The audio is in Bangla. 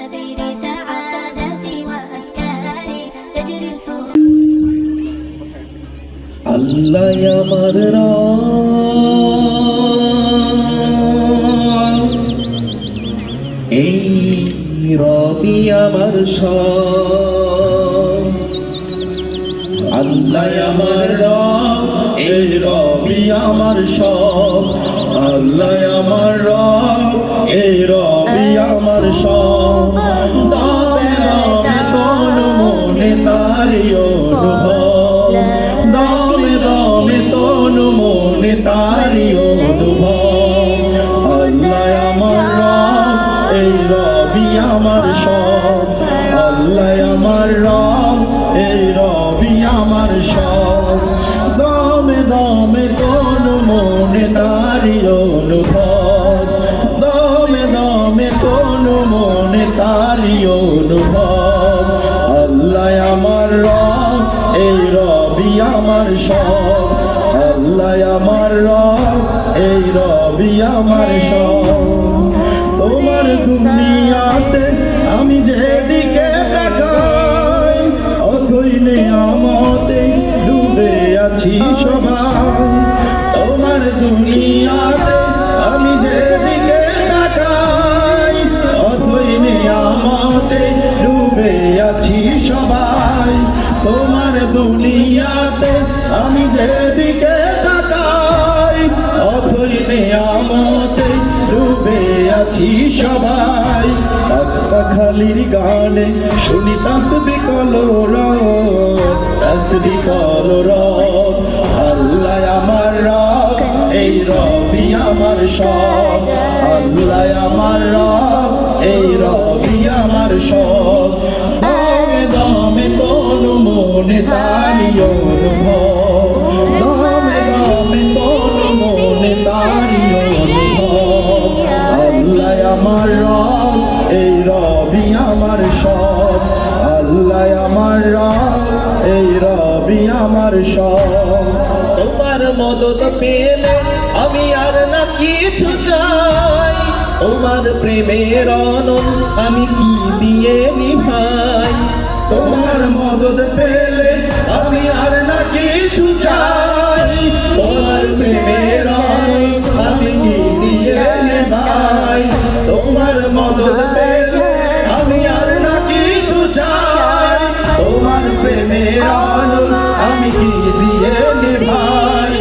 عبر سعادتي وأفكاري تجري الحروف আল্লাহ আমার রব, এই রবি আমার সব। আল্লাহ আমার রব, এই রবি আমার সব। আল্লাহ আমার রব, এই রবি আমার সব। দামে দামে তন মনে তারি অনুভব, দামে দামে তন মনে তারি অনুভব। আল্লাহ আমার রব, এই রবি আমার সব। আল্লাহ আমার রব, এই রবি আমার সব। দামে দামে তন মনে তারি অনুভব, দামে দামে তন মনে তারি অনুভব। আল্লাহ আমার রব, এই রবি আমার সব। আল্লাহ আমার রব, এই রবি আমার সব। তোমার দুনিয়াতে আমি যেদিকে তাকাই, অথই নিয়ামতে ডুবে আছি সবাই। তোমার দুনিয়াতে আমি যেদিকে তাকাই, অথই নিয়ামতে ডুবে আছি সবাই। তোমার দুনিয়াতে আমি যেদিকে তাকাই, অথই নিয়ামতে ডুবে আছি সবাই। খালির গানে শুনি তাসবিহ কলরব, তাসবিহ কলরব। আল্লাহ আমার রব, এই রবি আমার সব। আল্লাহ আমার রব, এই রবি আমার সব। দামে দামে তন মনে তারি অনুভব, দামে দামে তন মনে তারি অনুভব। আল্লাহ আমার রব, এই রবি আমার সব। আল্লাহ আমার রব, এই রবি আমার সব। তোমার মদত পেলে আমি আর না কিছু চাই, তোমার প্রেমের অনল আমি কি দিয়ে নিভাই। তোমার মদত পেলে আমি আর না কিছু চাই, তোমার প্রেমের অনল আমি কি দিয়ে নিভাই। তোমার মদত পেলে আমি আর না কিছু চাই, তোমার প্রেমের অনল আমি কি দিয়ে নিভাই।